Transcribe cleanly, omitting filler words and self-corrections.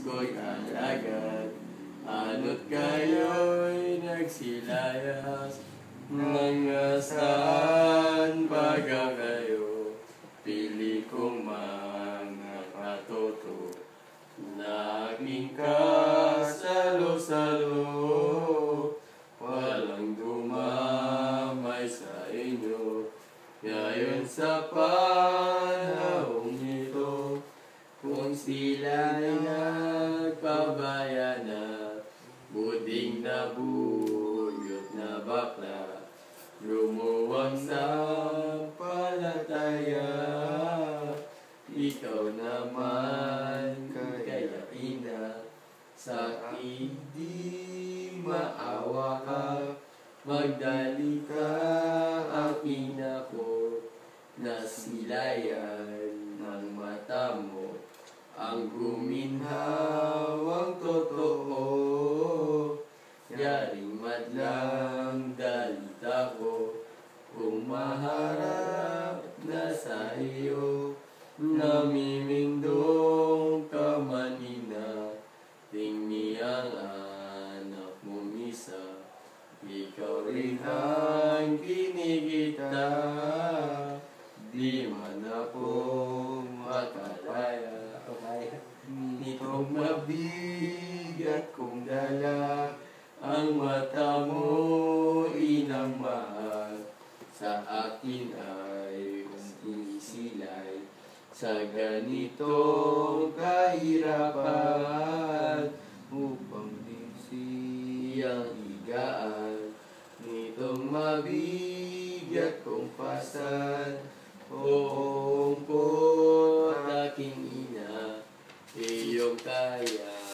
ko'y alagad. Ano't kayo'y nagsilayas, mga saan baga kayo, pili kong mga katoto. Laging kasalo-salo, walang dumamay sa inyo. Ngayon sa panahong ito, kung sila'y nagpabaya na, buding na buyot na bakla, lumuwag sa palataya. Ikaw naman kaya ina, sa di maawa ka, magdali ka ang ina ko, nasilayan ng mata mo, ang guminhawang totoo. Yaring madlang dalita ko, kung maharap na sa iyo, namimindong ka manina, tingni ang anak mong isa, ikaw rin ang kinikita. Di man ako makalaya, nitong mabigat kong dala, ang mata mo inang mahal, sa akin ay sinisilay, sa ganitong kahirapan, upang din siyang higaan, nitong mabigat kong pasan. Oo po, aking ina, iyong kaya